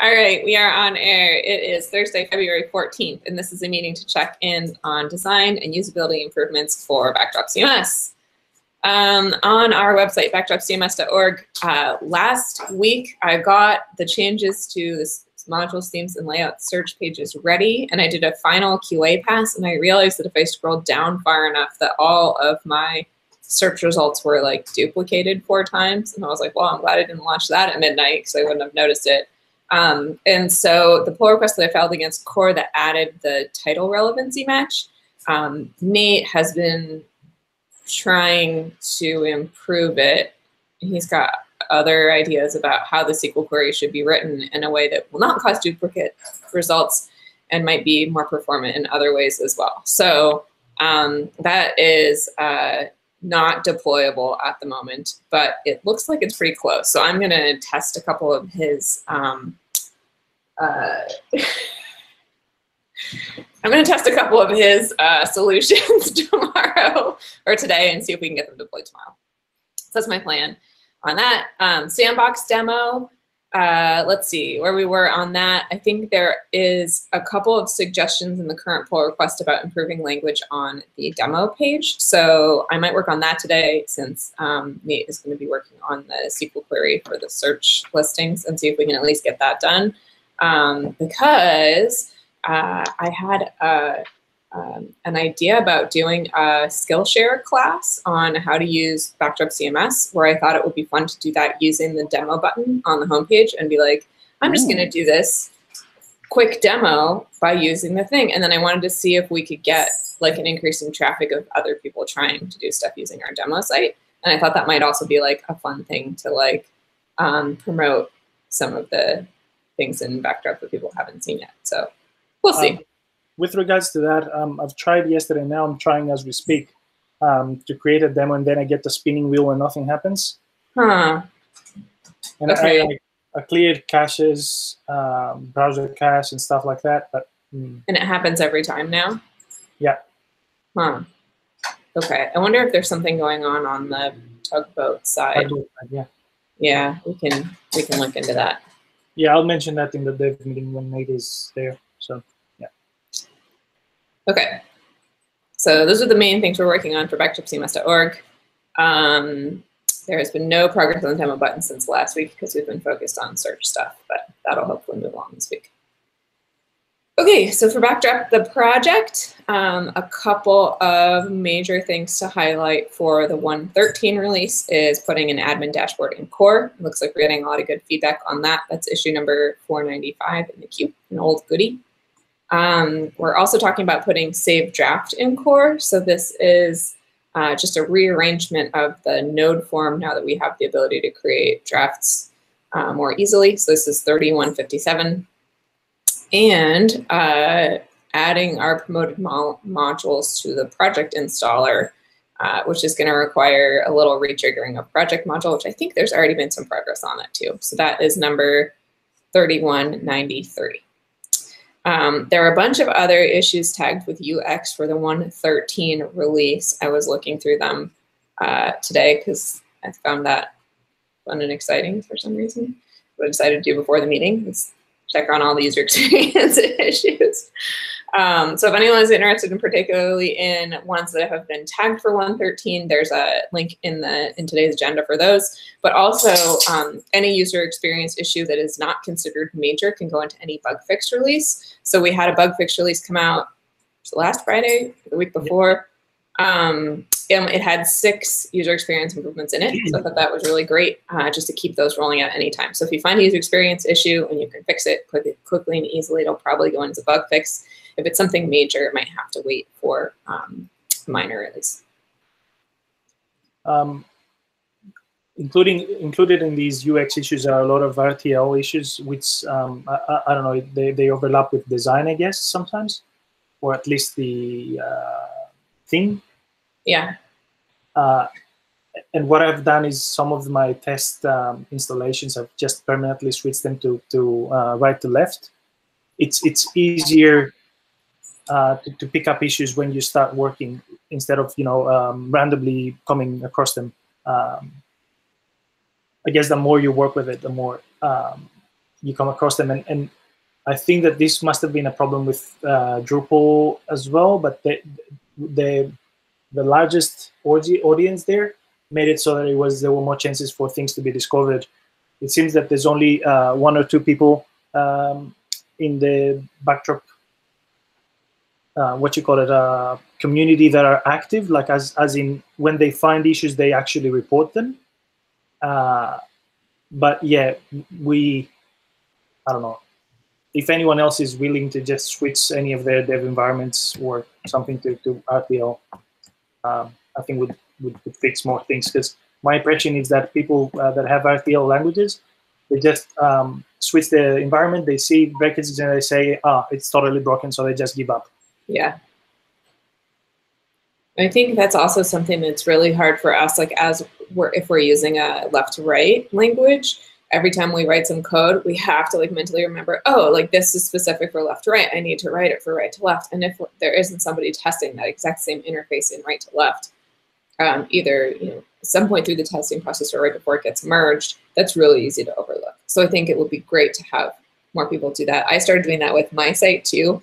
All right, we are on air. It is Thursday, February 14th, and this is a meeting to check in on design and usability improvements for Backdrop CMS. On our website, backdropcms.org, last week I got the changes to this modules, themes, and layout search pages ready, and I did a final QA pass, and I realized that if I scrolled down far enough that all of my search results were like duplicated 4 times, and I was like, well, I'm glad I didn't launch that at midnight because I wouldn't have noticed it. And so the pull request that I filed against Core that added the title relevancy match, Nate has been trying to improve it. He's got other ideas about how the SQL query should be written in a way that will not cause duplicate results and might be more performant in other ways as well. So that is not deployable at the moment, but it looks like it's pretty close. So I'm going to test a couple of his solutions tomorrow or today and see if we can get them deployed tomorrow. So that's my plan on that. Sandbox demo, let's see where we were on that. I think there is a couple of suggestions in the current pull request about improving language on the demo page. So I might work on that today since Nate is going to be working on the SQL query for the search listings and see if we can at least get that done. Because I had an idea about doing a Skillshare class on how to use Backdrop CMS, where I thought it would be fun to do that using the demo button on the homepage and be like, I'm just going to do this quick demo by using the thing. And then I wanted to see if we could get like an increase in traffic of other people trying to do stuff using our demo site. And I thought that might also be like a fun thing to like promote some of the things in Backdrop that people haven't seen yet. So we'll see. With regards to that, I've tried yesterday. Now I'm trying as we speak to create a demo, and then I get the spinning wheel and nothing happens. Huh. And okay. I cleared caches, browser cache, and stuff like that. But and it happens every time now? Yeah. Huh. Okay. I wonder if there's something going on the tugboat side. Yeah. Yeah, we can look into that. Yeah, I'll mention that in the dev meeting when Nate is there. So, yeah. Okay. So those are the main things we're working on for backdropcms.org. There has been no progress on the demo button since last week because we've been focused on search stuff, but that'll hopefully move along this week. Okay, so for Backdrop, the project, a couple of major things to highlight for the 1.13 release is putting an admin dashboard in Core. It looks like we're getting a lot of good feedback on that. That's issue number 495 in the queue, an old goodie. We're also talking about putting save draft in Core. So this is just a rearrangement of the node form now that we have the ability to create drafts more easily. So this is 3157. And adding our promoted modules to the project installer, which is going to require a little retriggering of project module, which I think there's already been some progress on that too. So that is number 3193. There are a bunch of other issues tagged with UX for the 1.13 release. I was looking through them today because I found that fun and exciting for some reason. What I decided to do before the meeting is check on all the user experience issues. So if anyone is interested in particularly in ones that have been tagged for 1.13, there's a link in today's agenda for those. But also any user experience issue that is not considered major can go into any bug fix release. So we had a bug fix release come out last Friday, the week before. It had 6 user experience improvements in it, so I thought that was really great, just to keep those rolling out anytime. So if you find a user experience issue and you can fix it quickly and easily, it'll probably go into bug fix. If it's something major, it might have to wait for minor release. Included in these UX issues are a lot of RTL issues, which I don't know, they overlap with design, I guess, sometimes, or at least the theme. Yeah. And what I've done is some of my test installations, I've just permanently switched them to right to left. It's easier to pick up issues when you start working instead of randomly coming across them. I guess the more you work with it, the more you come across them. And I think that this must have been a problem with Drupal as well, but the largest audience there made it so that there were more chances for things to be discovered. It seems that there's only 1 or 2 people in the Backdrop, community that are active, like as in when they find issues, they actually report them. But yeah, I don't know. If anyone else is willing to just switch any of their dev environments or something to RTL, I think would fix more things, because my impression is that people that have RTL languages, they just switch their environment, they see breakages and they say, it's totally broken, so they just give up. Yeah. I think that's also something that's really hard for us, like if we're using a left-to-right language, every time we write some code, we have to like mentally remember, oh, like this is specific for left to right. I need to write it for right to left. And if there isn't somebody testing that exact same interface in right to left, either at some point through the testing process or right before it gets merged, that's really easy to overlook. So I think it would be great to have more people do that. I started doing that with my site too.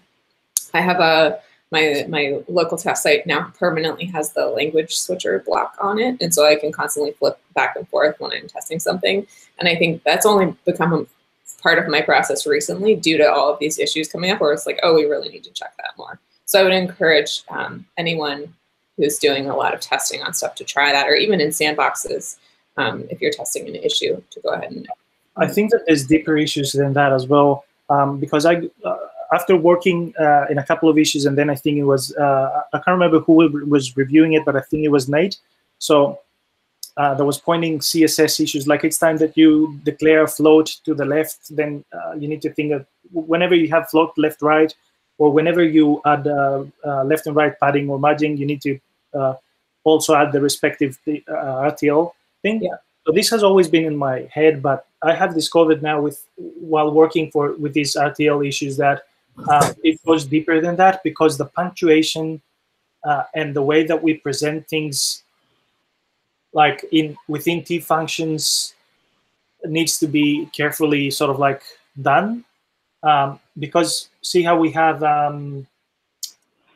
I have my local test site now permanently has the language switcher block on it, and so I can constantly flip back and forth when I'm testing something. And I think that's only become a part of my process recently due to all of these issues coming up where it's like, oh, we really need to check that more. So I would encourage anyone who's doing a lot of testing on stuff to try that, or even in sandboxes, if you're testing an issue, to go ahead and. I think that there's deeper issues than that as well, because after working in a couple of issues, and then I think it was, I can't remember who was reviewing it, but I think it was Nate. So there was pointing CSS issues, like it's time that you declare a float to the left, then you need to think of whenever you have float left, right, or whenever you add left and right padding or margin, you need to also add the respective RTL thing. Yeah. So this has always been in my head, but I have discovered now while working with these RTL issues that it goes deeper than that, because the punctuation and the way that we present things, like within T functions, needs to be carefully sort of like done, because see how we have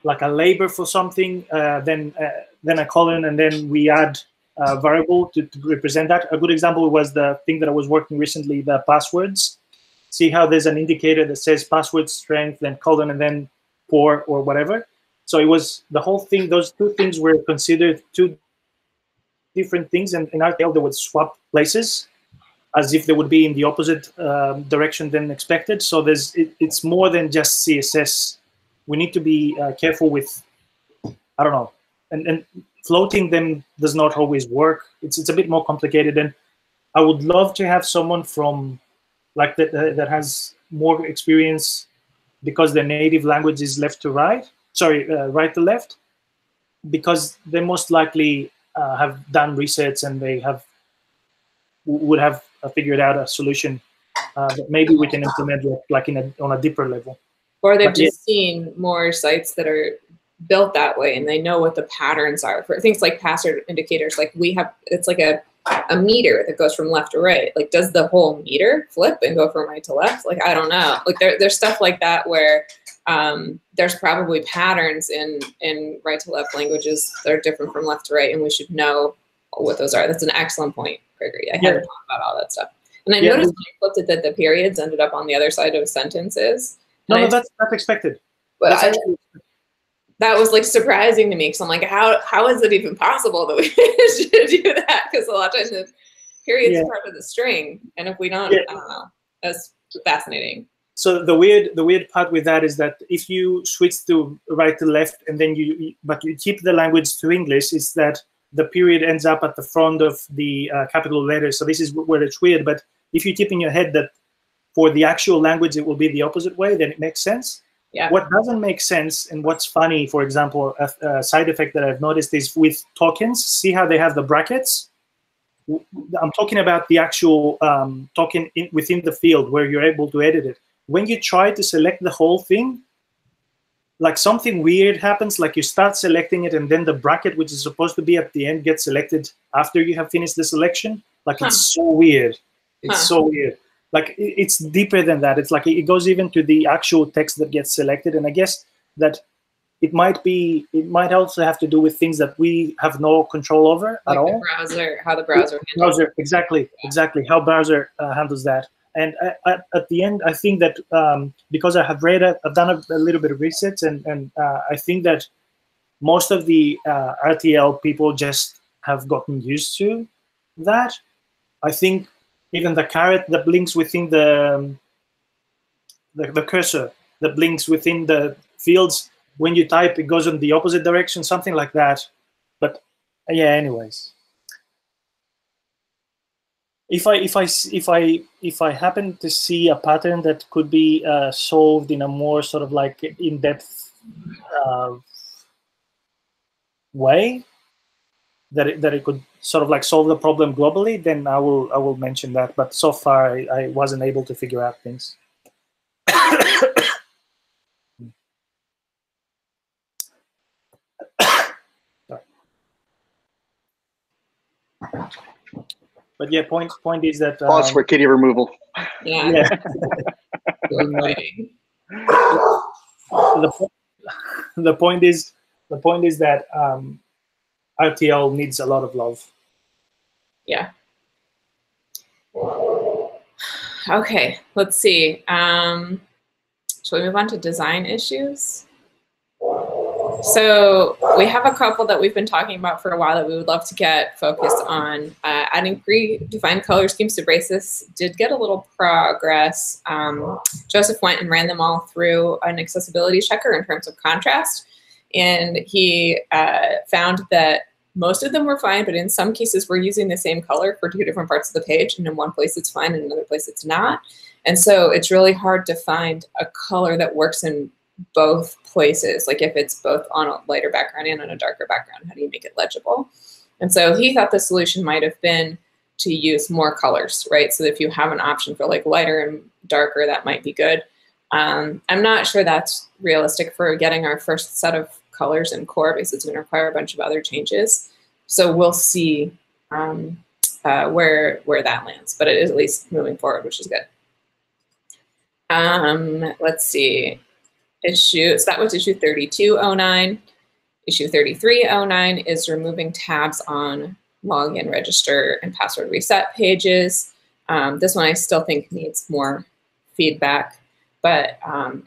like a label for something, then a colon, and then we add variable to represent that. A good example was the thing that I was working recently, the passwords. See how there's an indicator that says password strength, then colon, and then 4 or whatever. So it was the whole thing. Those two things were considered two different things, and in RTL they would swap places as if they would be in the opposite direction than expected. So it's more than just CSS. We need to be careful with, I don't know, and floating them does not always work. It's a bit more complicated, and I would love to have someone from like that has more experience, because their native language is left to right. Sorry, right to left, because they most likely have done research and they would have figured out a solution that maybe we can implement like on a deeper level. Or they've just seen more sites that are built that way, and they know what the patterns are for things like password indicators. Like it's like a meter that goes from left to right. Like, does the whole meter flip and go from right to left? Like, I don't know. Like there's stuff like that where there's probably patterns in right to left languages that are different from left to right, and we should know what those are. That's an excellent point, Gregory. I hadn't thought about all that stuff. And I noticed when I flipped it that the periods ended up on the other side of sentences. No, that's expected. But that was like surprising to me, because I'm like, how is it even possible that we should do that? Because a lot of times the period's part of the string, and if we don't, I don't know. That's fascinating. So the weird part with that is that if you switch to right to left, and then but you keep the language to English, is that the period ends up at the front of the capital letters. So this is where it's weird. But if you keep in your head that for the actual language it will be the opposite way, then it makes sense. Yeah. What doesn't make sense, and what's funny, for example, a side effect that I've noticed is with tokens. See how they have the brackets? I'm talking about the actual token within the field where you're able to edit it. When you try to select the whole thing, like something weird happens, like you start selecting it and then the bracket, which is supposed to be at the end, gets selected after you have finished the selection. Like it's so weird. It's so weird. like it's deeper than that. It's like it goes even to the actual text that gets selected. And I guess that it might also have to do with things that we have no control over like at all. How the browser handles it. Exactly, how browser handles that. And at the end, I think that because I've done a little bit of research, and I think that most of the RTL people just have gotten used to that. I think even the caret that blinks within the cursor that blinks within the fields, when you type, it goes in the opposite direction, something like that. But yeah, anyways. If I happen to see a pattern that could be solved in a more sort of like in-depth way, that it could sort of like solve the problem globally, then I will mention that. But so far, I wasn't able to figure out things. But yeah, point is that pause for kitty removal. Yeah. The point is that RTL needs a lot of love. Yeah. Okay, let's see. Shall we move on to design issues? So we have a couple that we've been talking about for a while that we would love to get focused on. Adding predefined color schemes to Braces did get a little progress. Joseph went and ran them all through an accessibility checker in terms of contrast, and he found that most of them were fine, but in some cases we're using the same color for two different parts of the page, and in one place it's fine, and in another place it's not. And so it's really hard to find a color that works in both places, like if it's both on a lighter background and on a darker background, how do you make it legible? And so he thought the solution might have been to use more colors, right? So if you have an option for like lighter and darker, that might be good. I'm not sure that's realistic for getting our first set of colors in core, because it's going to require a bunch of other changes. So we'll see where that lands, but it is at least moving forward, which is good. Let's see. So that was issue 3209. Issue 3309 is removing tabs on login, register, and password reset pages. This one I still think needs more feedback, but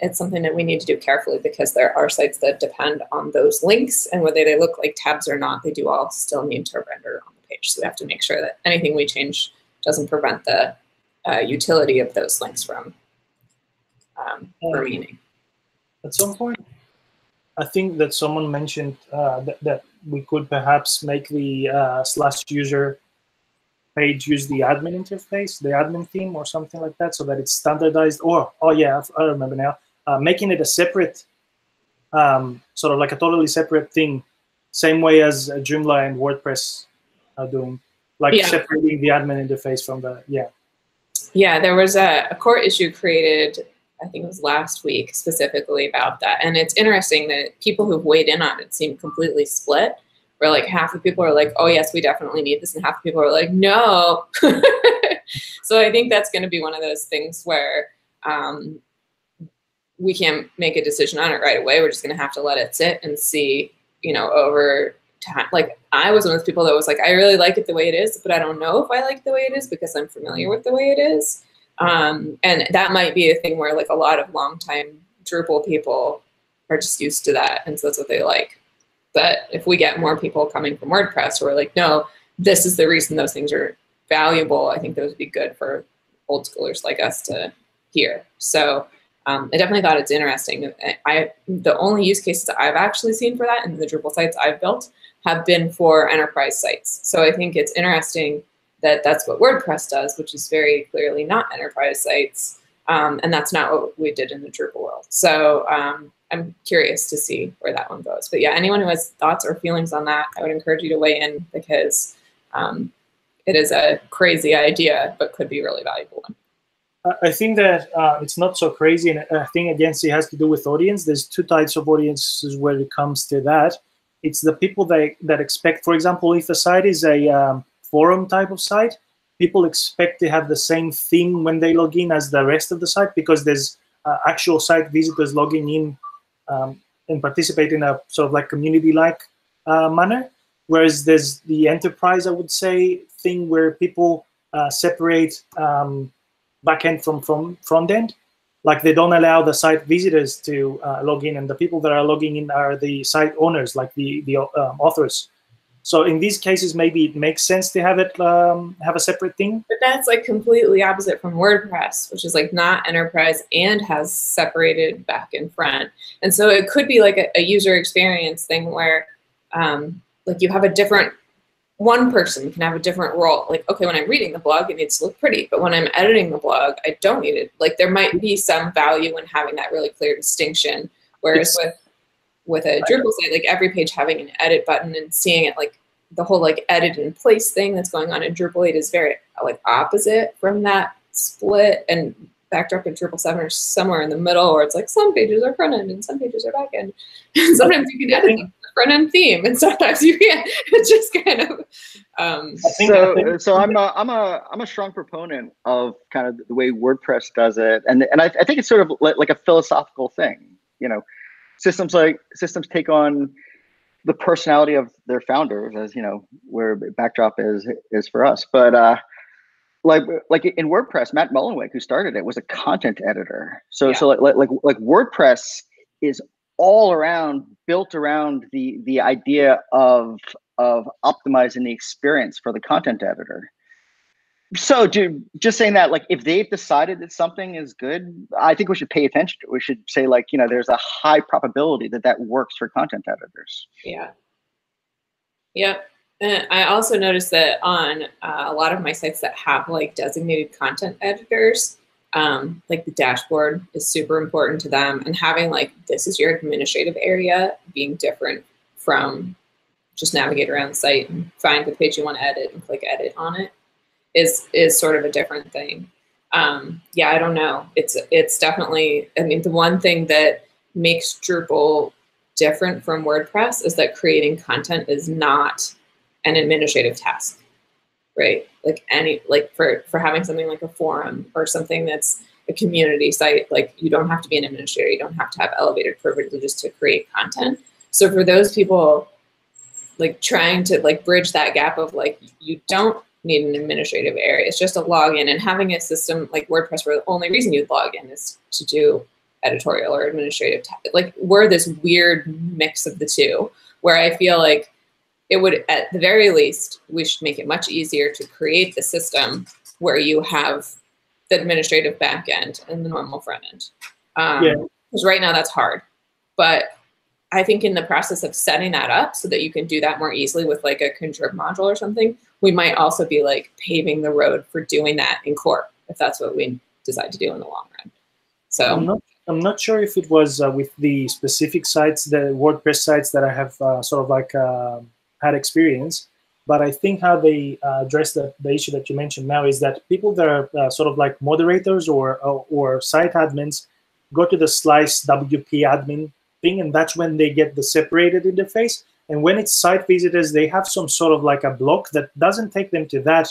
it's something that we need to do carefully because there are sites that depend on those links, and whether they look like tabs or not, they do all still need to render on the page. So we have to make sure that anything we change doesn't prevent the utility of those links from remaining. At some point, I think that someone mentioned that we could perhaps make the /user page use the admin interface, the admin theme or something like that, so that it's standardized. Or, oh yeah, I remember now, making it a separate, sort of like a totally separate thing, same way as Joomla and WordPress are doing, like separating the admin interface from the, Yeah, there was a core issue created, I think it was last week, specifically about that. And it's interesting that people who've weighed in on it seem completely split, where like half the people are like, oh yes, we definitely need this, and half the people are like, no. So I think that's going to be one of those things where we can't make a decision on it right away. We're just going to have to let it sit and see, you know, over time. Like I was one of those people that was like, I really like it the way it is, but I don't know if I like it the way it is because I'm familiar with the way it is. And that might be a thing where like a lot of longtime Drupal people are just used to that, and so that's what they like. But if we get more people coming from WordPress who are like, no, this is the reason those things are valuable, I think those would be good for old schoolers like us to hear. So I definitely thought it's interesting. The only use cases I've actually seen for that in the Drupal sites I've built have been for enterprise sites. So I think it's interesting that that's what WordPress does, which is very clearly not enterprise sites. And that's not what we did in the Drupal world. So I'm curious to see where that one goes. But yeah, anyone who has thoughts or feelings on that, I would encourage you to weigh in, because it is a crazy idea, but could be a really valuable one. I think that it's not so crazy, and I think, again, it has to do with audience. There's two types of audiences when it comes to that. It's the people that expect, for example, if a site is a forum type of site, people expect to have the same theme when they log in as the rest of the site, because there's actual site visitors logging in and participate in a sort of like community-like manner. Whereas there's the enterprise, I would say, thing where people separate backend from front end. Like they don't allow the site visitors to log in, and the people that are logging in are the site owners, like the authors. So in these cases, maybe it makes sense to have it have a separate thing. But that's like completely opposite from WordPress, which is like not enterprise and has separated back and front. And so it could be like a user experience thing where like you have a different, one person can have a different role. Like, okay, when I'm reading the blog, it needs to look pretty, but when I'm editing the blog, I don't need it. Like there might be some value in having that really clear distinction. Whereas with a Drupal site, like every page having an edit button and seeing it, like the whole like edit in place thing that's going on in Drupal 8 is very like opposite from that split. And Backdrop and Drupal 7 are somewhere in the middle, where it's like some pages are front end and some pages are back end. And sometimes you can edit the front end theme, and sometimes you can't. It's just kind of. So I'm a strong proponent of kind of the way WordPress does it, and I think it's sort of like a philosophical thing. You know, systems take on the personality of their founders, as you know, where Backdrop is for us. But like in WordPress, Matt Mullenweg, who started it, was a content editor. So like WordPress is all around built around the idea of optimizing the experience for the content editor. So just saying that, like, if they've decided that something is good, I think we should pay attention to it. We should say, like, you know, there's a high probability that works for content editors. Yeah. Yep. And I also noticed that on a lot of my sites that have like designated content editors, like the dashboard is super important to them, and having like, this is your administrative area being different from just navigate around the site and find the page you want to edit and click edit on it is sort of a different thing. Yeah, I don't know. It's definitely, I mean, the one thing that makes Drupal different from WordPress is that creating content is not an administrative task, right? Like for having something like a forum or something that's a community site, like you don't have to be an administrator, you don't have to have elevated privileges to create content. So for those people like trying to like bridge that gap of like, you don't need an administrative area, it's just a login, and having a system like WordPress where the only reason you'd log in is to do editorial or administrative, like we're this weird mix of the two, where I feel like it would, at the very least, we should make it much easier to create the system where you have the administrative back end and the normal front end. Because right now that's hard. But I think in the process of setting that up so that you can do that more easily with like a contrib module or something, we might also be like paving the road for doing that in core, if that's what we decide to do in the long run. So I'm not sure if it was with the specific sites, the WordPress sites that I have sort of like had experience, but I think how they address the issue that you mentioned now is that people that are sort of like moderators or site admins go to the slice WP admin thing, and that's when they get the separated interface. And when it's site visitors, they have some sort of like a block that doesn't take them to that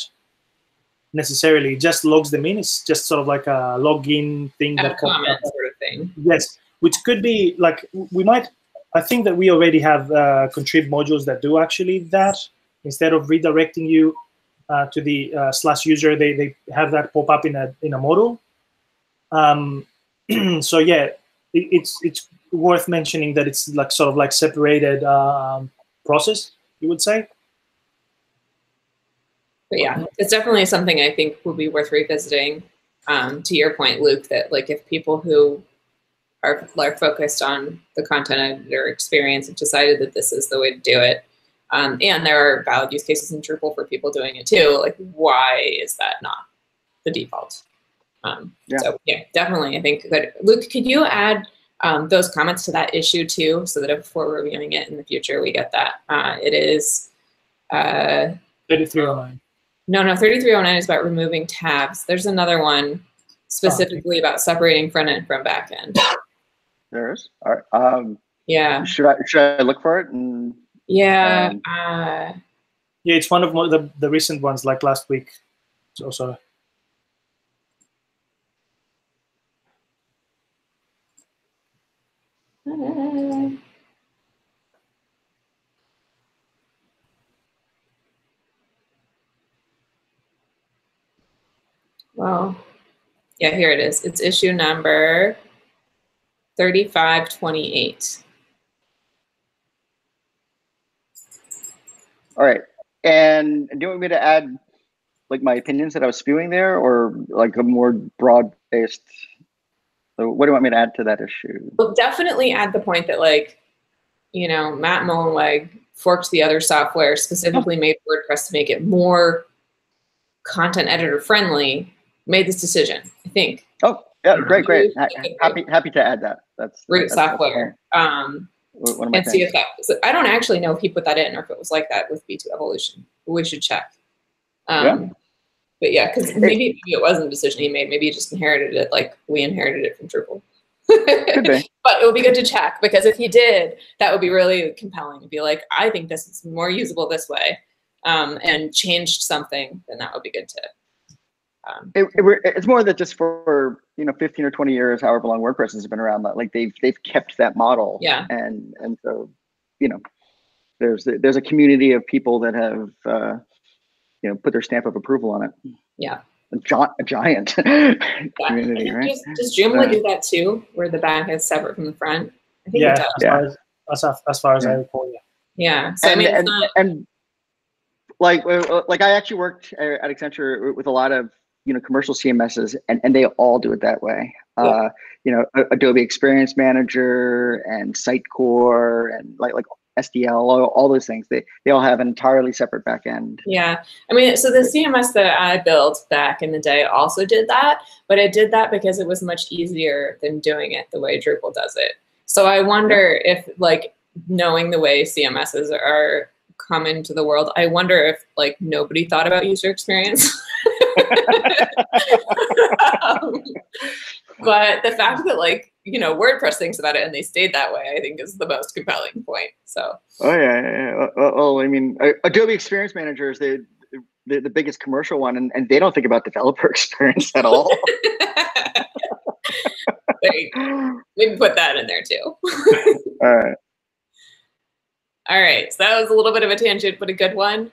necessarily, it just logs them in. It's just sort of like a login thing. A comment sort of thing. Yes, which could be like, I think that we already have contrib modules that do actually that. Instead of redirecting you to the /user, they have that pop up in a module. So yeah, it's worth mentioning that it's like sort of like separated process, you would say. But yeah, it's definitely something I think would be worth revisiting. To your point, Luke, that like if people who are focused on the content editor experience have decided that this is the way to do it, and there are valid use cases in Drupal for people doing it too, like why is that not the default? So yeah, definitely, I think that, Luke, could you add those comments to that issue too, so that if we're reviewing it in the future, we get that. It is 3309. No, 3309 is about removing tabs. There's another one specifically about separating front end from back end. There is? All right. Yeah. Should I look for it? Yeah. Yeah, it's one of the recent ones, like last week. So sorry. Well, yeah, here it is. It's issue number 3528. All right. And do you want me to add like my opinions that I was spewing there, or like a more broad-based? So what do you want me to add to that issue? Well, definitely add the point that, like, you know, Matt Mullenweg forked the other software, specifically made WordPress to make it more content editor friendly, made this decision, I think. Oh, yeah, great. Happy to add that. That's root software. One of my and see if that, so I don't actually know if he put that in or if it was like that with V2 Evolution. We should check. But yeah, because maybe it wasn't a decision he made. Maybe he just inherited it like we inherited it from Drupal. Could be. But it would be good to check, because if he did, that would be really compelling. It'd be like, I think this is more usable this way, and changed something, then that would be good to. It's more that just for 15 or 20 years, however long WordPress has been around, like they've kept that model. Yeah. And so there's a community of people that have put their stamp of approval on it. Yeah. A giant community, right? Does Joomla do that too, where the back is separate from the front? I think it does. As far as I recall, yeah. Yeah. So and like I actually worked at Accenture with a lot of commercial CMSs, and they all do it that way. Yeah. Adobe Experience Manager and Sitecore and like SDL, all those things. They all have an entirely separate backend. Yeah, I mean, so the CMS that I built back in the day also did that, but it did that because it was much easier than doing it the way Drupal does it. So I wonder if, like, knowing the way CMSs are common to the world, I wonder if, like, nobody thought about user experience. But the fact that, like, WordPress thinks about it and they stayed that way, I think is the most compelling point. So. Oh yeah. Well, I mean, Adobe Experience Manager is the biggest commercial one, and they don't think about developer experience at all. Maybe put that in there too. All right. All right. So that was a little bit of a tangent, but a good one.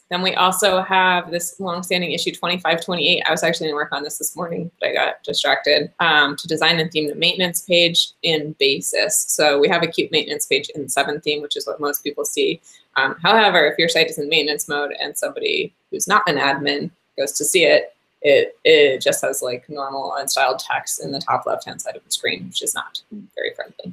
Then we also have this longstanding issue 2528. I was actually going to work on this morning, but I got distracted. To design and theme the maintenance page in Basis. So we have a cute maintenance page in 7 theme, which is what most people see. However, if your site is in maintenance mode and somebody who's not an admin goes to see it, it just has like normal unstyled text in the top left-hand side of the screen, which is not very friendly.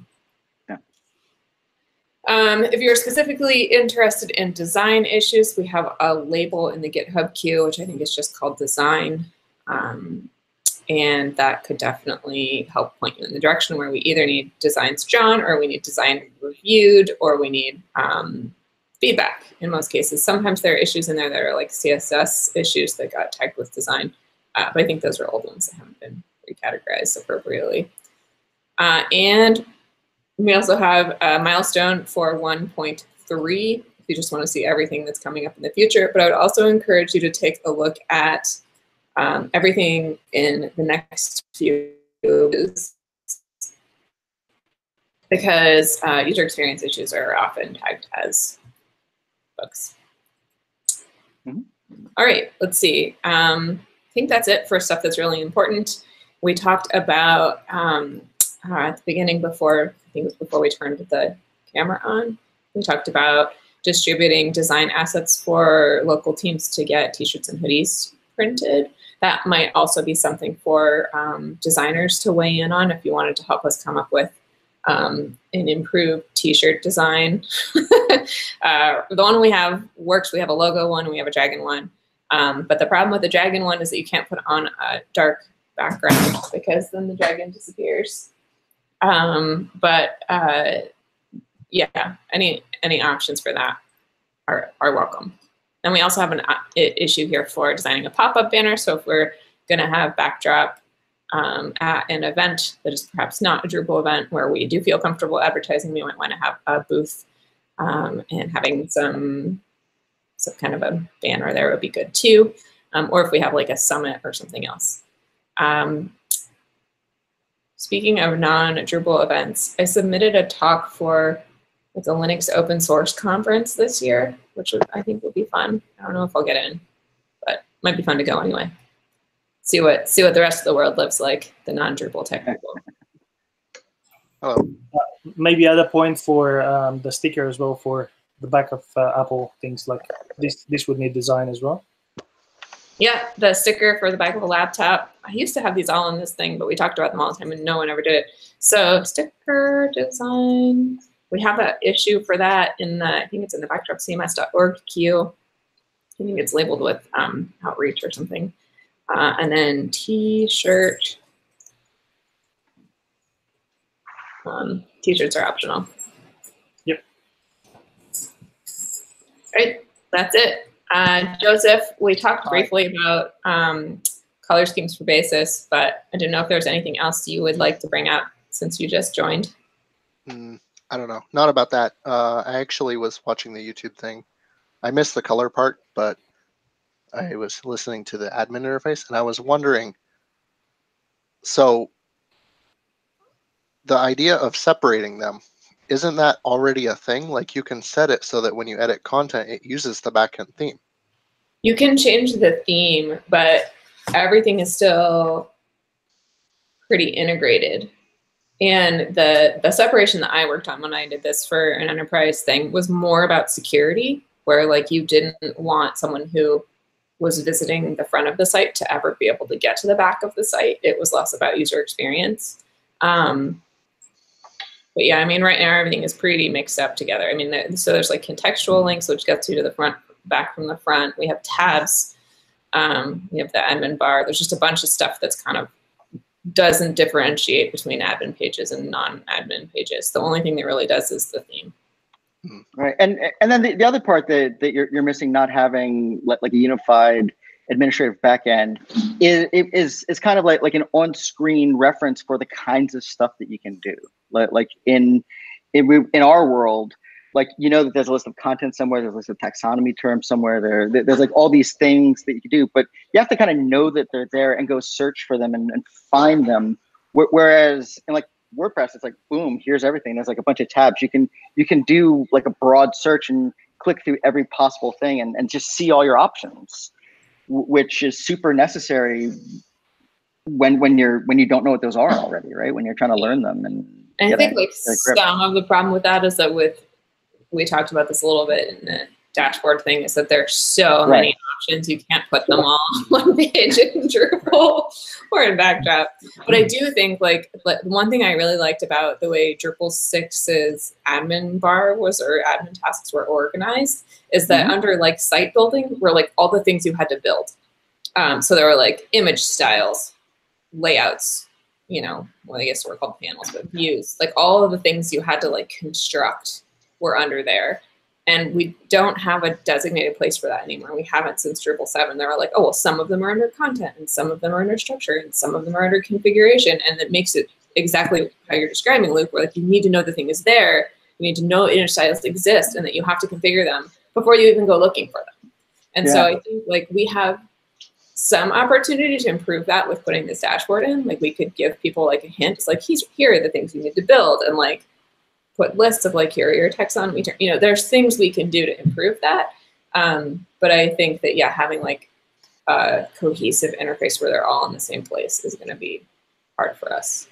If you're specifically interested in design issues, we have a label in the GitHub queue, which I think is just called design. And that could definitely help point you in the direction where we either need designs drawn, or we need design reviewed, or we need feedback in most cases. Sometimes there are issues in there that are like CSS issues that got tagged with design. But I think those are old ones that haven't been recategorized appropriately. And we also have a milestone for 1.3 if you just want to see everything that's coming up in the future. But I would also encourage you to take a look at everything in the next few years, because user experience issues are often tagged as bugs. All right, let's see. I think that's it for stuff that's really important. We talked about at the beginning, before we turned the camera on, we talked about distributing design assets for local teams to get t-shirts and hoodies printed. That might also be something for designers to weigh in on if you wanted to help us come up with an improved t-shirt design. The one we have works. We have a logo one, we have a dragon one. But the problem with the dragon one is that you can't put on a dark background because then the dragon disappears. Yeah, any options for that are welcome. And we also have an issue here for designing a pop-up banner. So if we're going to have backdrop at an event that is perhaps not a Drupal event where we do feel comfortable advertising, we might want to have a booth and having some kind of a banner there would be good too. or if we have like a summit or something else. Speaking of non-Drupal events, I submitted a talk for the Linux open source conference this year, which I think will be fun. I don't know if I'll get in, but might be fun to go anyway. See what the rest of the world lives like, the non-Drupal tech people. Hello. Maybe other point for the sticker as well for the back of Apple, things like this would need design as well. Yeah, the sticker for the back of a laptop. I used to have these all in this thing, but we talked about them all the time and no one ever did it. So sticker design, we have an issue for that in the, I think it's in the backdropcms.org queue. I think it's labeled with outreach or something. And then t-shirt. T-shirts are optional. Yep. Right, that's it. Joseph, we talked briefly about color schemes for Basis, but I didn't know if there's anything else you would like to bring up since you just joined. I don't know. Not about that. I actually was watching the YouTube thing. I missed the color part, but I was listening to the admin interface, and I was wondering, so the idea of separating them, isn't that already a thing? Like you can set it so that when you edit content, it uses the backend theme. You can change the theme, but everything is still pretty integrated. And the separation that I worked on when I did this for an enterprise thing was more about security, where like you didn't want someone who was visiting the front of the site to ever be able to get to the back of the site. It was less about user experience. But yeah, I mean, right now everything is pretty mixed up together. I mean, so there's like contextual links, which gets you to the front, back from the front. We have tabs. We have the admin bar. There's just a bunch of stuff that's kind of doesn't differentiate between admin pages and non-admin pages. The only thing that really does is the theme. Right, and then the other part that you're missing, not having like a unified administrative backend, is kind of like an on-screen reference for the kinds of stuff that you can do. Like in our world, like that there's a list of content somewhere, there's a list of taxonomy terms somewhere, there's like all these things that you can do, but you have to kind of know that they're there and go search for them and find them. Whereas in like WordPress, it's like, boom, here's everything. There's like a bunch of tabs. You can do like a broad search and click through every possible thing and just see all your options, which is super necessary when you don't know what those are already, right? When you're trying to learn them. And I think like some of the problem with that is that we talked about this a little bit in the dashboard thing, is that there's so many options, you can't put them all on one page in Drupal or in Backdrop. But I do think like one thing I really liked about the way Drupal 6's admin bar or admin tasks were organized is that under like site building were like all the things you had to build. So there were like image styles, layouts, well, I guess we're called panels, but views, like all of the things you had to like construct were under there. And we don't have a designated place for that anymore. We haven't since Drupal 7. They were like, oh, well, some of them are under content and some of them are under structure and some of them are under configuration. And that makes it exactly how you're describing, Luke, where like you need to know the thing is there. You need to know image styles exist and that you have to configure them before you even go looking for them. And so I think like we have some opportunity to improve that with putting this dashboard in. Like we could give people like a hint. It's like, here are the things you need to build, and like put lists of like, here are your taxonomy terms. There's things we can do to improve that. But I think that, having like a cohesive interface where they're all in the same place is going to be hard for us.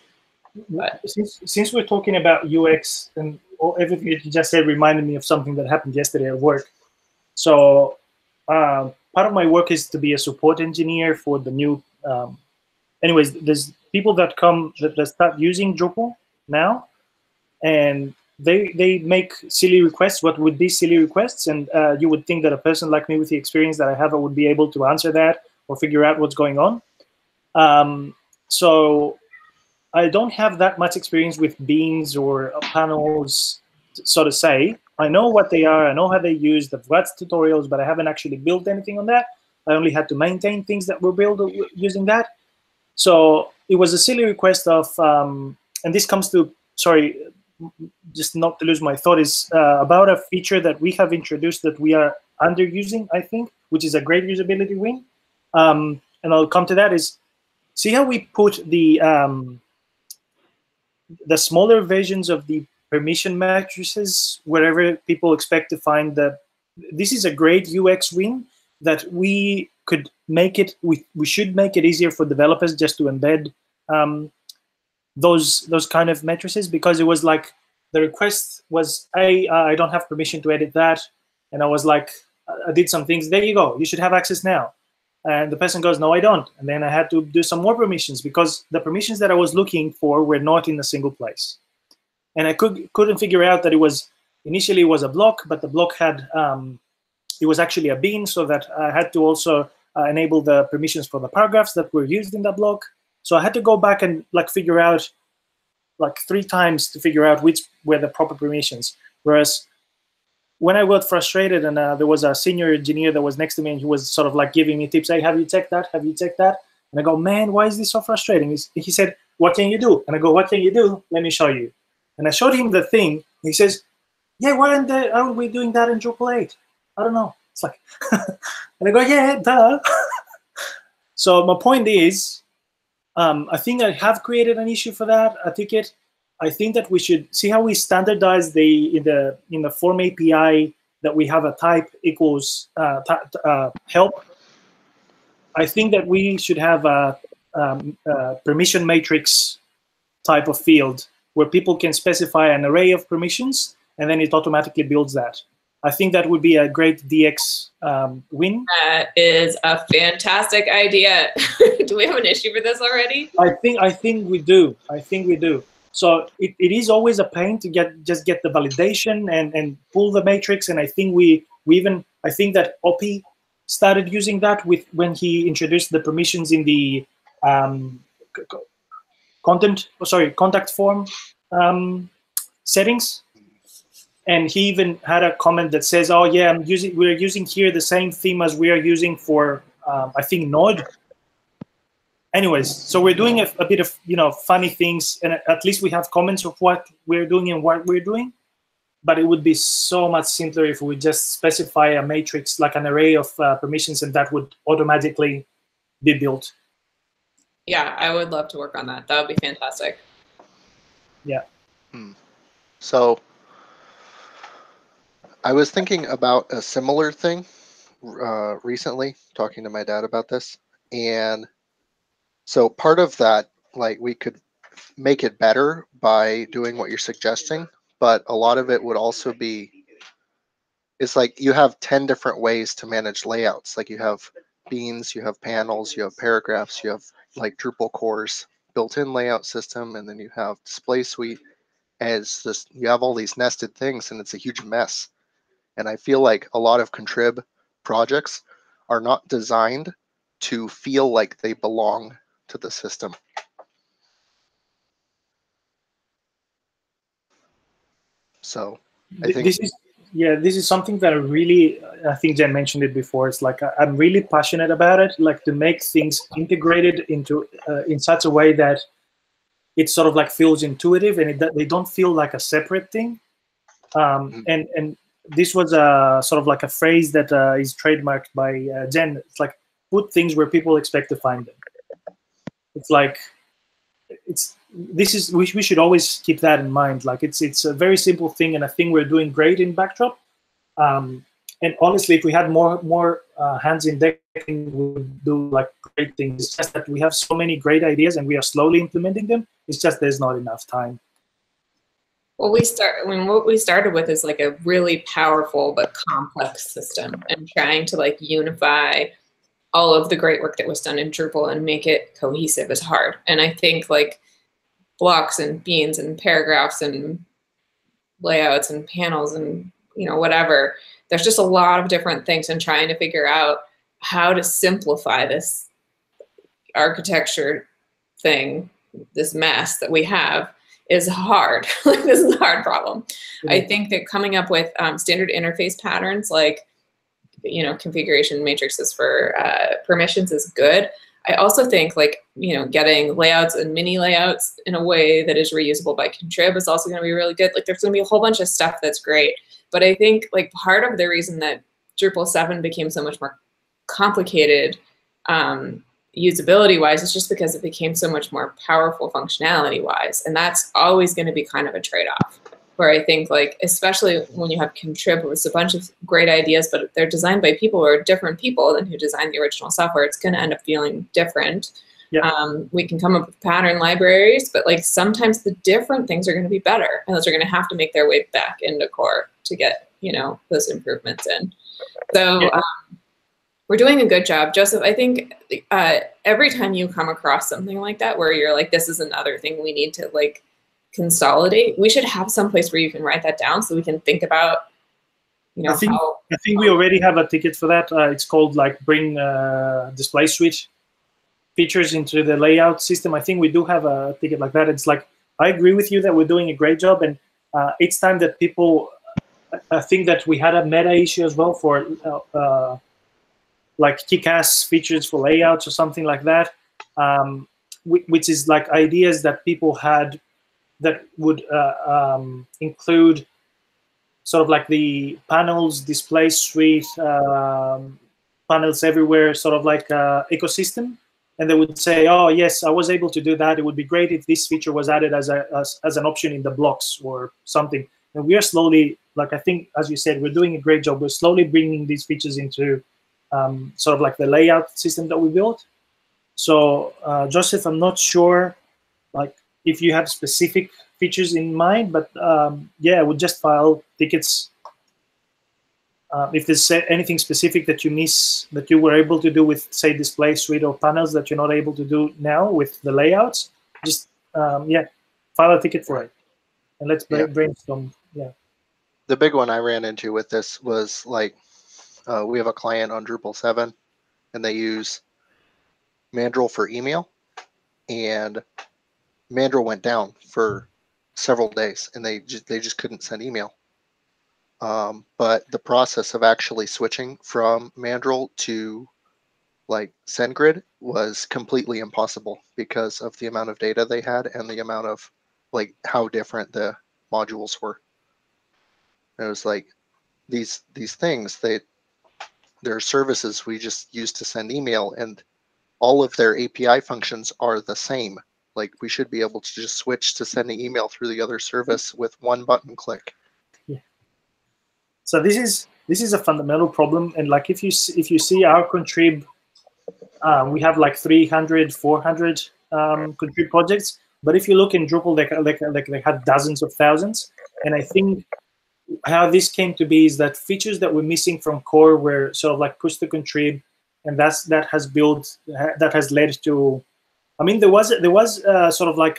But since we're talking about UX and everything that you just said reminded me of something that happened yesterday at work. So part of my work is to be a support engineer for the new, anyways, there's people that start using Drupal now, and they make silly requests, what would be silly requests, and you would think that a person like me with the experience that I have would be able to answer that or figure out what's going on. So I don't have that much experience with beans or panels, so to say. I know what they are, I know how they use, I've watched tutorials, but I haven't actually built anything on that. I only had to maintain things that were built using that. So it was a silly request of, and this comes to, sorry, just not to lose my thought, is about a feature that we have introduced that we are underusing, I think, which is a great usability win. and I'll come to that, is see how we put the smaller versions of the permission matrices wherever people expect to find the. This is a great UX win that we could make it. We should make it easier for developers just to embed those kind of matrices, because it was like the request was, I don't have permission to edit that, and I was like, I did some things. There you go. You should have access now. And the person goes, no, I don't. And then I had to do some more permissions because the permissions that I was looking for were not in a single place. And I couldn't figure out that it was, initially it was a block, but the block had, it was actually a bean, so that I had to also enable the permissions for the paragraphs that were used in that block. So I had to go back and like figure out like 3 times to figure out which were the proper permissions. Whereas when I got frustrated, and there was a senior engineer that was next to me, and he was sort of like giving me tips. Hey, have you checked that? Have you checked that? And I go, man, why is this so frustrating? He said, what can you do? And I go, what can you do? Let me show you. And I showed him the thing. He says, yeah, why aren't we doing that in Drupal 8? I don't know. It's like, and I go, yeah, duh. So my point is, I think I have created an issue for that, a ticket. I think that we should see how we standardize in the form API that we have a type equals help. I think that we should have a permission matrix type of field where people can specify an array of permissions, and then it automatically builds that. I think that would be a great DX win. That is a fantastic idea. Do we have an issue for this already? I think we do. I think we do. So it is always a pain to get the validation and pull the matrix. And I think I think that Oppie started using that when he introduced the permissions in the contact form settings. And he even had a comment that says, "Oh yeah, we're using here the same theme as we are using for I think Node." Anyways, so we're doing a bit of funny things, and at least we have comments of what we're doing and what we're doing. But it would be so much simpler if we just specify a matrix, like an array of permissions, and that would automatically be built. Yeah, I would love to work on that. That would be fantastic. Yeah. So I was thinking about a similar thing recently, talking to my dad about this. And so part of that, like, we could make it better by doing what you're suggesting, but a lot of it would also be, it's like you have 10 different ways to manage layouts. Like you have beans, you have panels, you have paragraphs, you have like Drupal core's built-in layout system, and then you have display suite. As this, you have all these nested things, and it's a huge mess. And I feel like a lot of contrib projects are not designed to feel like they belong to the system. So I think this is something that I think Jen mentioned it before. It's like I'm really passionate about it, like to make things integrated into in such a way that it sort of like feels intuitive, and they don't feel like a separate thing. And this was sort of like a phrase that is trademarked by Jen. It's like, put things where people expect to find them. It's like, we should always keep that in mind. Like it's a very simple thing, and a thing we're doing great in Backdrop. And honestly, if we had more hands in deck, we would do like great things. It's just that we have so many great ideas, and we are slowly implementing them. It's just there's not enough time. Well, what we started with is like a really powerful but complex system, and trying to like unify all of the great work that was done in Drupal and make it cohesive is hard. And I think like blocks and beans and paragraphs and layouts and panels and whatever, there's just a lot of different things, and trying to figure out how to simplify this architecture thing, this mess that we have, is hard. Like, this is a hard problem. I think that coming up with standard interface patterns, like configuration matrices for permissions, is good. I also think like getting layouts and mini layouts in a way that is reusable by contrib is also going to be really good. Like, there's going to be a whole bunch of stuff that's great. But I think like part of the reason that Drupal 7 became so much more complicated usability-wise, it's just because it became so much more powerful functionality-wise. And that's always going to be kind of a trade-off, where I think, like, especially when you have contrib with a bunch of great ideas, but they're designed by people who are different people than who designed the original software, it's going to end up feeling different. Yeah. We can come up with pattern libraries, but like sometimes the different things are going to be better, and those are going to have to make their way back into core to get, you know, those improvements in. So we're doing a good job. Joseph, I think every time you come across something like that, where you're like, this is another thing we need to like consolidate, we should have some place where you can write that down so we can think about, you know, I think we already have a ticket for that. It's called like bring display suite features into the layout system. I think we do have a ticket like that. It's like, I agree with you that we're doing a great job, and it's time that people, I think that we had a meta issue as well for like kick-ass features for layouts or something like that, which is like ideas that people had that would include sort of like the panels, display suite, panels everywhere, sort of like ecosystem. And they would say, oh, yes, I was able to do that. It would be great if this feature was added as an option in the blocks or something. And we are slowly, like I think, as you said, we're doing a great job. We're slowly bringing these features into sort of like the layout system that we built. So, Joseph, I'm not sure like if you have specific features in mind, but yeah, I would just file tickets. If there's anything specific that you miss, that you were able to do with, say, display suite or panels that you're not able to do now with the layouts, just, yeah, file a ticket for it. And let's brainstorm, yeah. The big one I ran into with this was like, we have a client on Drupal 7, and they use Mandrill for email, and Mandrill went down for several days, and they just couldn't send email. But the process of actually switching from Mandrill to like SendGrid was completely impossible because of the amount of data they had and the amount of like how different the modules were. It was like these things, they're services we just use to send email, and all of their API functions are the same. Like we should be able to just switch to sending email through the other service with one button click. So this is a fundamental problem, and like if you see our contrib, we have like 300, 400 contrib projects. But if you look in Drupal, they had dozens of thousands. And I think how this came to be is that features that were missing from core were sort of like pushed to contrib, and that has led to. I mean, there was sort of like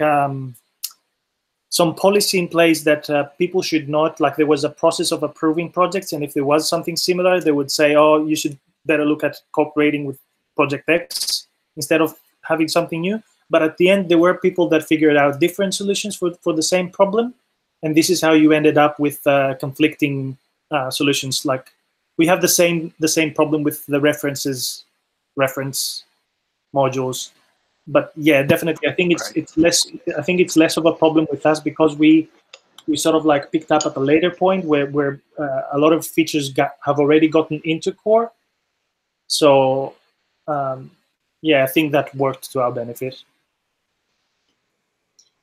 some policy in place that people should not, like there was a process of approving projects, and if there was something similar, they would say, oh, you should better look at cooperating with Project X instead of having something new. But at the end, there were people that figured out different solutions for the same problem, and this is how you ended up with conflicting solutions. Like we have the same problem with the reference modules. But yeah, definitely, I think it's less. I think it's less of a problem with us because we sort of like picked up at a later point where a lot of features have already gotten into core. So yeah, I think that worked to our benefit.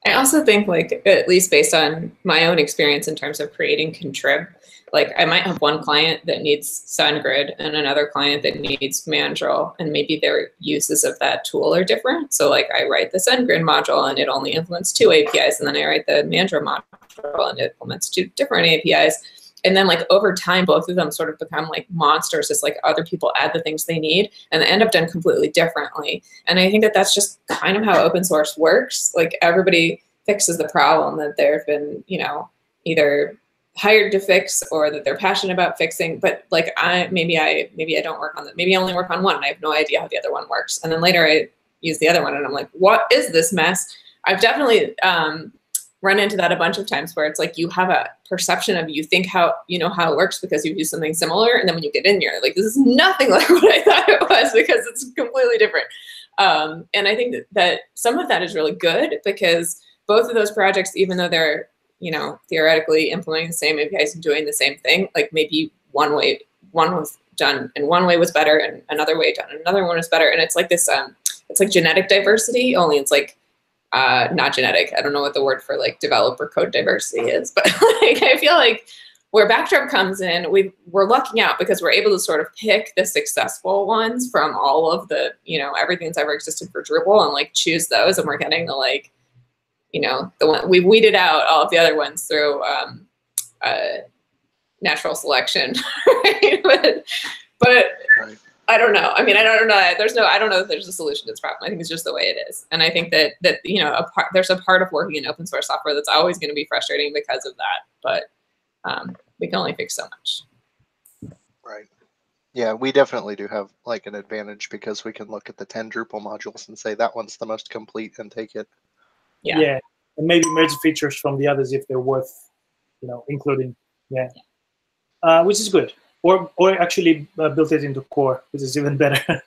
I also think, like, at least based on my own experience in terms of creating contrib, like I might have one client that needs SendGrid and another client that needs Mandrill, and maybe their uses of that tool are different. So like I write the SendGrid module and it only implements 2 APIs, and then I write the Mandrill module and it implements 2 different APIs. And then like over time, both of them sort of become like monsters, just like other people add the things they need and they end up done completely differently. And I think that that's just kind of how open source works. Like everybody fixes the problem that they've been, you know, either hired to fix or that they're passionate about fixing. But like maybe I don't work on that. Maybe I only work on one and I have no idea how the other one works. And then later I use the other one and I'm like, what is this mess? I've definitely run into that a bunch of times where it's like you have a perception of, you think how, you know, how it works because you've used something similar. And then when you get in, you're like, this is nothing like what I thought it was because it's completely different. And I think that some of that is really good because both of those projects, even though they're, you know, theoretically implementing the same APIs and doing the same thing, like maybe one was done in one way was better and another way done another one was better. And it's like this, it's like genetic diversity, only it's like not genetic. I don't know what the word for like developer code diversity is, but like, I feel like where Backdrop comes in, we're lucking out because we're able to sort of pick the successful ones from all of the, everything that's ever existed for Drupal and like choose those. And we're getting the like, the one we weeded out all of the other ones through natural selection, right? But Right. I don't know. I mean, I don't know. I don't know if there's a solution to this problem. I think it's just the way it is. And I think that there's a part of working in open source software that's always going to be frustrating because of that. But we can only fix so much. Right. Yeah, we definitely do have like an advantage because we can look at the 10 Drupal modules and say that one's the most complete and take it. Yeah. And maybe merge features from the others if they're worth, including. Yeah. Which is good. Or actually built it into core, which is even better.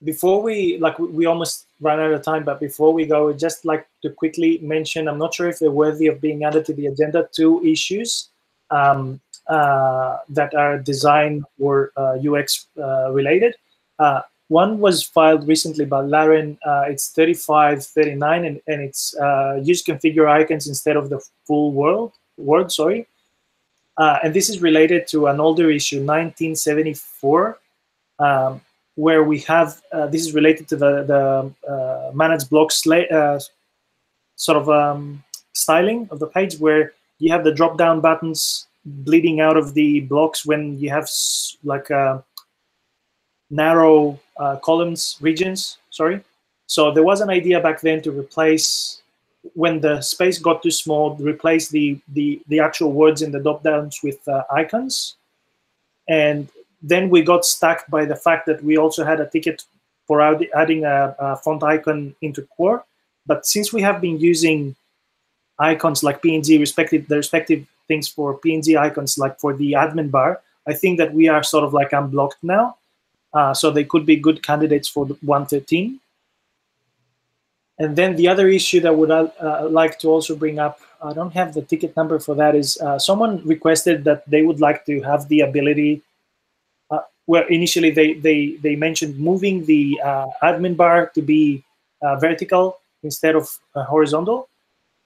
Before we almost ran out of time, but before we go, I'd just like to quickly mention, I'm not sure if they're worthy of being added to the agenda, 2 issues that are design or UX related. One was filed recently by Laren. It's 3539, and it's use configure icons instead of the full word. And this is related to an older issue, 1974, where we have, this is related to the managed block styling of the page, where you have the drop-down buttons bleeding out of the blocks when you have like narrow columns regions, sorry. So there was an idea back then to replace, when the space got too small, replace the actual words in the drop-downs with icons. And then we got stuck by the fact that we also had a ticket for adding a font icon into core. But since we have been using icons like PNG, the respective things for PNG icons, like for the admin bar, I think that we are sort of like unblocked now. So they could be good candidates for 113. And then the other issue that would like to also bring up, I don't have the ticket number for that, is someone requested that they would like to have the ability, where initially they mentioned moving the admin bar to be vertical instead of horizontal.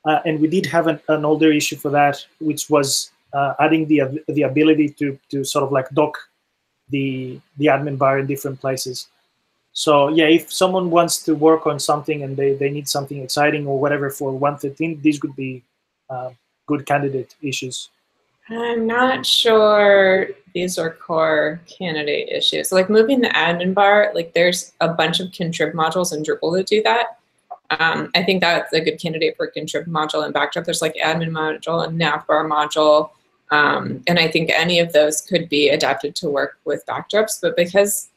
And we did have an older issue for that, which was adding the ability to sort of like dock the admin bar in different places. So yeah, if someone wants to work on something and they need something exciting or whatever for 113, these could be good candidate issues. I'm not sure these are core candidate issues. So like moving the admin bar, like there's a bunch of contrib modules in Drupal that do that. I think that's a good candidate for contrib module and Backdrop. There's like admin module and navbar module. And I think any of those could be adapted to work with Backdrops, but because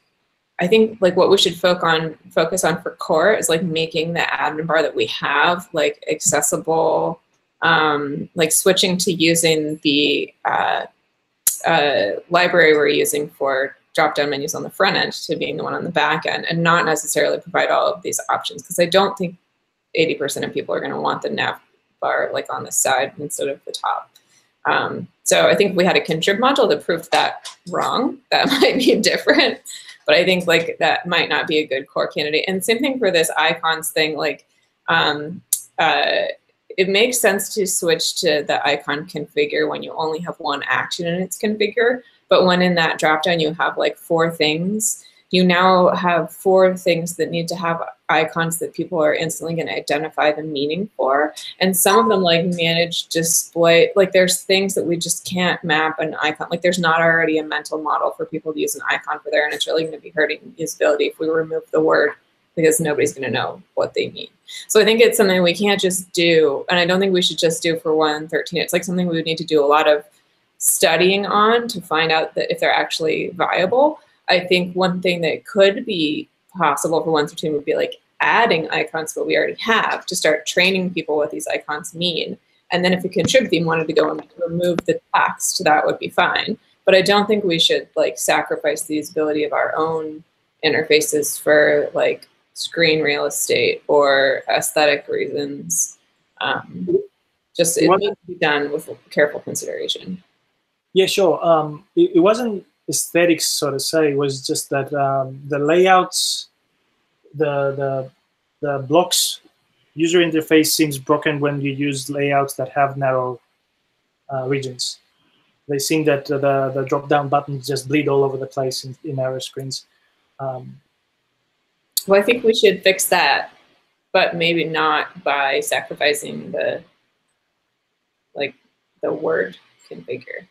I think like what we should focus on for core is like making the admin bar that we have like accessible, like switching to using the library we're using for drop-down menus on the front end to being the one on the back end, and not necessarily provide all of these options, because I don't think 80% of people are going to want the nav bar like on the side instead of the top. So I think if we had a contrib module that proved that wrong, that might be different. But I think like that might not be a good core candidate. And same thing for this icons thing. Like it makes sense to switch to the icon configure when you only have one action in its configure. But when in that dropdown you have like 4 things, you now have 4 things that need to have icons that people are instantly going to identify the meaning for. And some of them like manage display, like there's things that we just can't map an icon. Like there's not already a mental model for people to use an icon for there, and it's really going to be hurting usability if we remove the word, because nobody's going to know what they mean. So I think it's something we can't just do, and I don't think we should just do for 113. It's like something we would need to do a lot of studying on to find out that if they're actually viable. I think one thing that could be possible for 113 would be like adding icons to what we already have to start training people what these icons mean. And then if a contrib theme wanted to go and remove the text, that would be fine. But I don't think we should like sacrifice the usability of our own interfaces for like screen real estate or aesthetic reasons. Just it needs to be done with careful consideration. Yeah, sure. It wasn't aesthetics, so to say. It was just that the layouts, the blocks user interface seems broken when you use layouts that have narrow regions. They seem that the drop-down buttons just bleed all over the place in narrow screens. Well, I think we should fix that, but maybe not by sacrificing the word configure.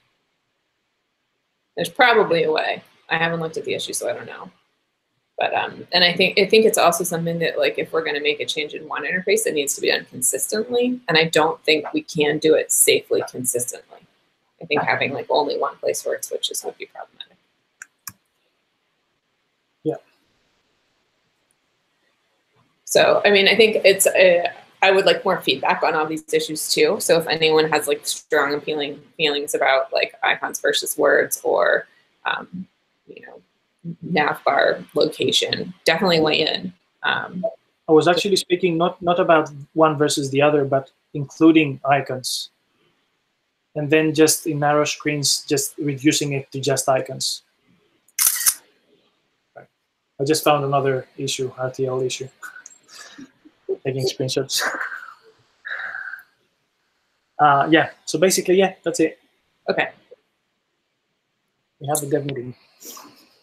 There's probably a way. I haven't looked at the issue, so I don't know. But and I think it's also something that, like, if we're going to make a change in one interface, it needs to be done consistently. And I don't think we can do it safely consistently. I think having like only one place where it switches would be problematic. Yeah. So I mean, I think it's I would like more feedback on all these issues too. So if anyone has like strong appealing feelings about like icons versus words, or you know, navbar location, definitely weigh in. I was actually speaking not about one versus the other, but including icons, and then just in narrow screens, just reducing it to just icons. Right. I just found another issue, RTL issue. Taking screenshots. Yeah, so basically, yeah, that's it. Okay. We have the dev meeting.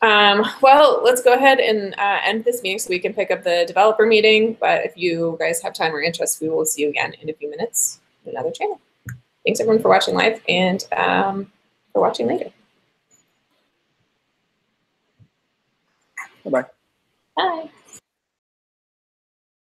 Well, let's go ahead and end this meeting so we can pick up the developer meeting. But if you guys have time or interest, we will see you again in a few minutes on another channel. Thanks everyone for watching live and for watching later. Bye-bye. Bye.